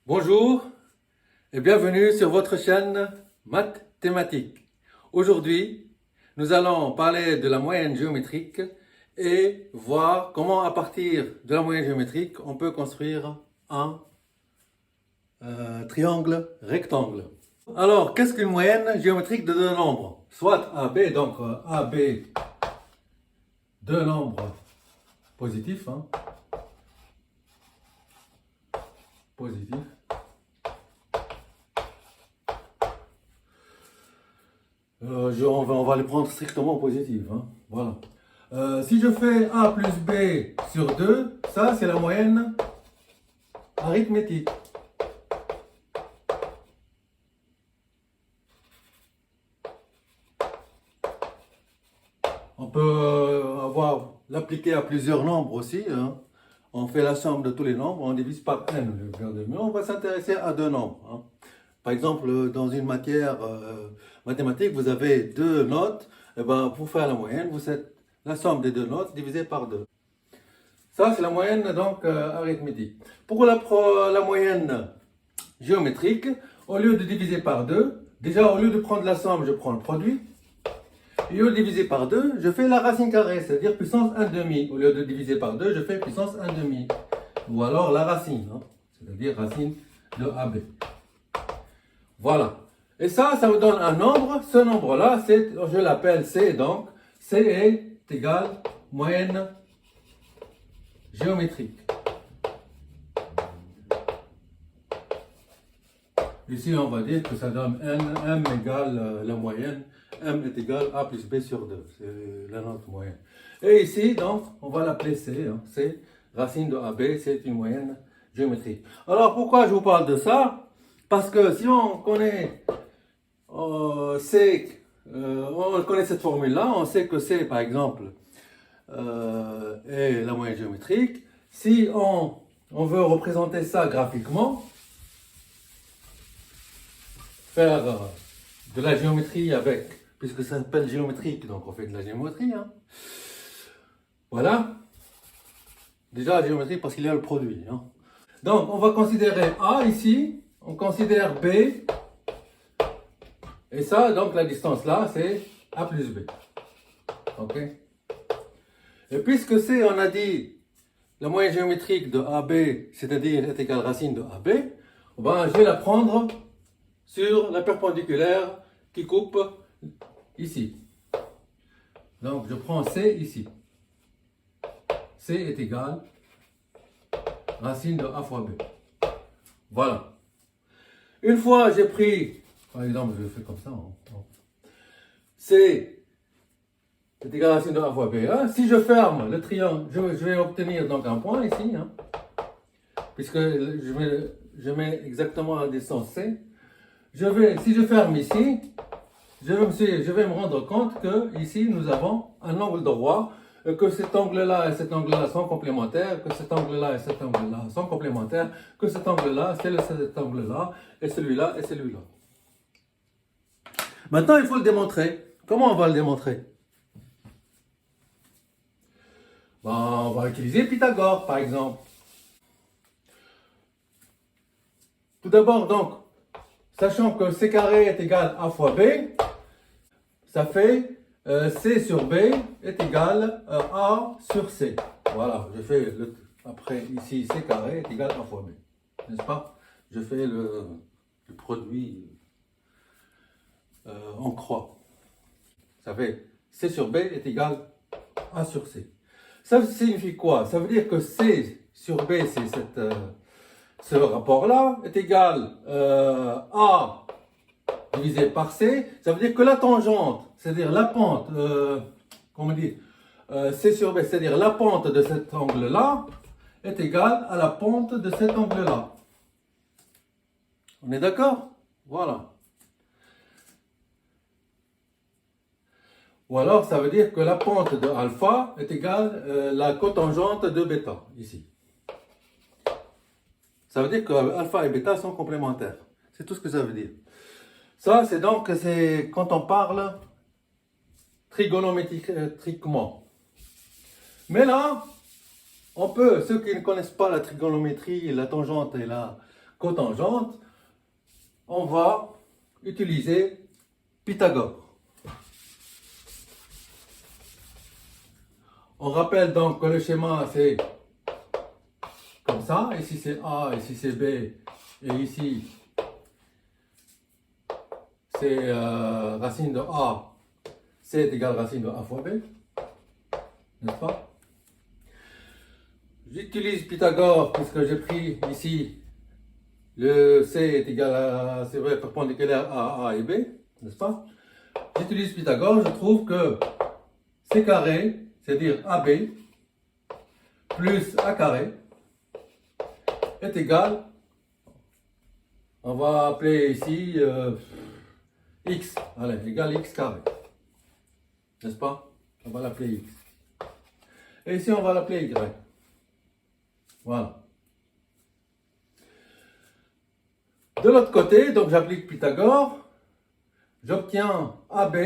Bonjour et bienvenue sur votre chaîne Mathématiques. Aujourd'hui, nous allons parler de la moyenne géométrique et voir comment à partir de la moyenne géométrique on peut construire un triangle rectangle. Alors, qu'est-ce qu'une moyenne géométrique de deux nombres? Soit AB, donc AB, deux nombres positifs, positifs. On va les prendre strictement positives. Voilà. Si je fais A plus B sur 2, ça c'est la moyenne arithmétique. On peut l'appliquer à plusieurs nombres aussi. On fait la somme de tous les nombres, on divise par n. Mais on va s'intéresser à deux nombres. Par exemple, dans une matière mathématique, vous avez deux notes. Et ben, pour faire la moyenne, vous faites la somme des deux notes divisée par 2. Ça, c'est la moyenne donc arithmétique. Pour la moyenne géométrique, au lieu de diviser par 2, déjà au lieu de prendre la somme, je prends le produit. Et au lieu de diviser par 2, je fais la racine carrée, c'est-à-dire puissance 1 demi. Au lieu de diviser par 2, je fais puissance 1 demi. Ou alors la racine, c'est-à-dire racine de AB. Voilà. Et ça vous donne un nombre. Ce nombre-là, je l'appelle C, donc C est égal moyenne géométrique. Ici, on va dire que ça donne M égale la moyenne. M est égal A plus B sur 2. C'est la note moyenne. Et ici, donc, on va l'appeler C. C, racine de AB, c'est une moyenne géométrique. Alors, pourquoi je vous parle de ça? Parce que si on connaît C, on connaît cette formule-là, on sait que C, par exemple, est la moyenne géométrique. Si on veut représenter ça graphiquement, faire de la géométrie avec, puisque ça s'appelle géométrique, donc on fait de la géométrie. Voilà. Déjà la géométrie parce qu'il y a le produit. Donc on va considérer A ici, on considère B, et ça, donc la distance là, c'est A plus B. Ok. Et puisque C, on a dit la moyenne géométrique de AB, c'est-à-dire est égale racine de AB, je vais la prendre sur la perpendiculaire qui coupe ici. Donc je prends C ici. C est égal racine de A fois B. Voilà. Une fois j'ai pris, par exemple je le fais comme ça, C est égal racine de A fois B. Si je ferme le triangle, je vais obtenir donc un point ici, puisque je mets exactement la distance C. Si je ferme ici, je vais me rendre compte que ici nous avons un angle droit, que cet angle-là et cet angle-là sont complémentaires, que cet angle-là et cet angle-là sont complémentaires, que cet angle-là, c'est cet angle-là, et celui-là et celui-là. Maintenant, il faut le démontrer. Comment on va le démontrer? On va utiliser Pythagore, par exemple. Tout d'abord, donc, sachant que C carré est égal à A fois B, ça fait C sur B est égal à A sur C. Voilà, je fais après ici C carré est égal à A fois B. N'est-ce pas? Je fais le produit en croix. Ça fait C sur B est égal à A sur C. Ça signifie quoi? Ça veut dire que C sur B, c'est ce rapport-là, est égal à divisé par C. Ça veut dire que la tangente, c'est-à-dire la pente, C sur B, c'est-à-dire la pente de cet angle-là, est égale à la pente de cet angle-là. On est d'accord? Voilà. Ou alors, ça veut dire que la pente de alpha est égale à la cotangente de bêta, ici. Ça veut dire que alpha et bêta sont complémentaires. C'est tout ce que ça veut dire. Ça, c'est quand on parle trigonométriquement. Mais là, ceux qui ne connaissent pas la trigonométrie, la tangente et la cotangente, on va utiliser Pythagore. On rappelle donc que le schéma c'est comme ça, ici c'est A, ici c'est B, et ici c'est racine de A, C est égal à racine de A fois B, n'est-ce pas? J'utilise Pythagore puisque j'ai pris ici le C est égal à, c'est vrai, perpendiculaire à A et B, n'est-ce pas? J'utilise Pythagore, je trouve que C carré, c'est-à-dire AB, plus A carré, est égal, on va appeler ici X, allez, égal X carré, n'est-ce pas? On va l'appeler X. Et ici, on va l'appeler Y. Voilà. De l'autre côté, donc j'applique Pythagore, j'obtiens AB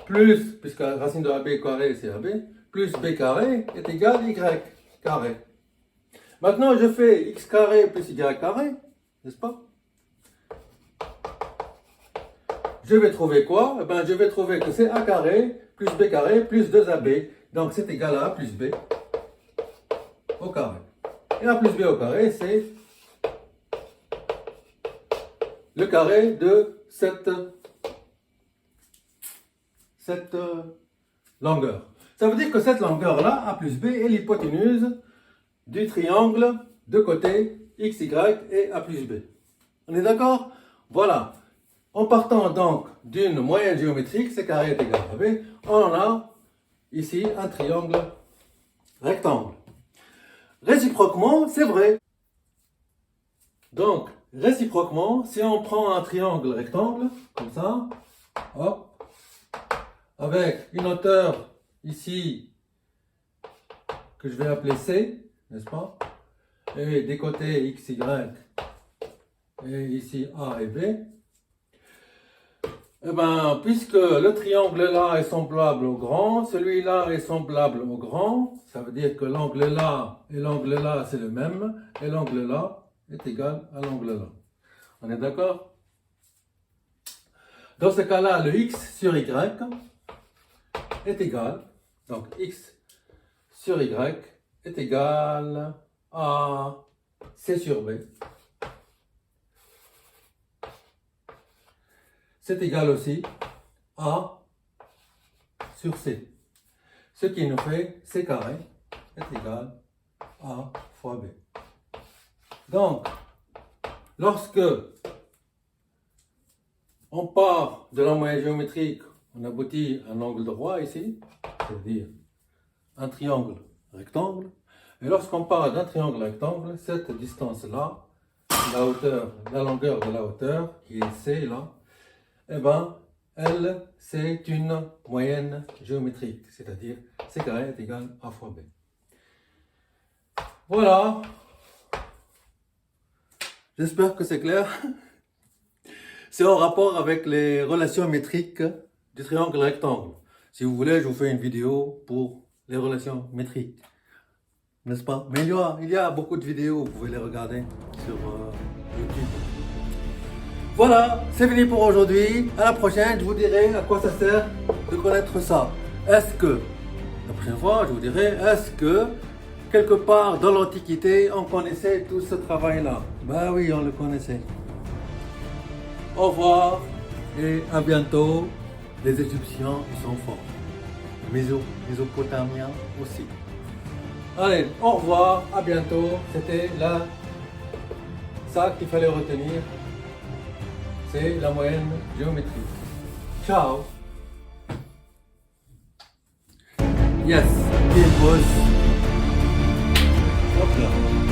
plus, puisque la racine de AB carré c'est AB, plus B carré est égal Y carré. Maintenant je fais X carré plus Y carré, n'est-ce pas? Je vais trouver quoi? Eh bien, je vais trouver que c'est A carré plus B carré plus 2AB, donc c'est égal à A plus B au carré. Et A plus B au carré, c'est le carré de cette longueur. Ça veut dire que cette longueur-là, A plus B, est l'hypoténuse du triangle de côté XY et A plus B. On est d'accord? Voilà. En partant donc d'une moyenne géométrique, C carré est égal à B, on a ici un triangle rectangle. Réciproquement, c'est vrai. Donc, réciproquement, si on prend un triangle rectangle, comme ça, hop, avec une hauteur ici, que je vais appeler C, n'est-ce pas? Et des côtés X, Y, et ici A et B, eh bien, puisque le triangle là est semblable au grand, celui-là est semblable au grand, ça veut dire que l'angle là et l'angle là c'est le même, et l'angle là est égal à l'angle là. On est d'accord? Dans ce cas-là, le x sur y est égal, donc x sur y est égal à c sur b. C'est égal aussi à sur c. Ce qui nous fait c carré est égal à fois b. Donc, lorsque on part de la moyenne géométrique, on aboutit à un angle droit ici, c'est-à-dire un triangle rectangle. Et lorsqu'on part d'un triangle rectangle, cette distance-là, la hauteur, la longueur de la hauteur, qui est C là, eh ben, elle, c'est une moyenne géométrique, c'est-à-dire C carré est égal à fois B. Voilà. J'espère que c'est clair. C'est en rapport avec les relations métriques du triangle rectangle. Si vous voulez, je vous fais une vidéo pour les relations métriques. N'est-ce pas? Mais il y a beaucoup de vidéos, vous pouvez les regarder sur YouTube. Voilà, c'est fini pour aujourd'hui. À la prochaine, je vous dirai à quoi ça sert de connaître ça. Est-ce que, la prochaine fois, je vous dirai, est-ce que quelque part dans l'Antiquité, on connaissait tout ce travail-là? Ben oui, on le connaissait. Au revoir et à bientôt. Les Égyptiens, ils sont forts. Les Mésopotamiens aussi. Allez, au revoir, à bientôt. C'était là, ça qu'il fallait retenir. C'est la moyenne géométrique. Ciao. Yes, it was. Hop là.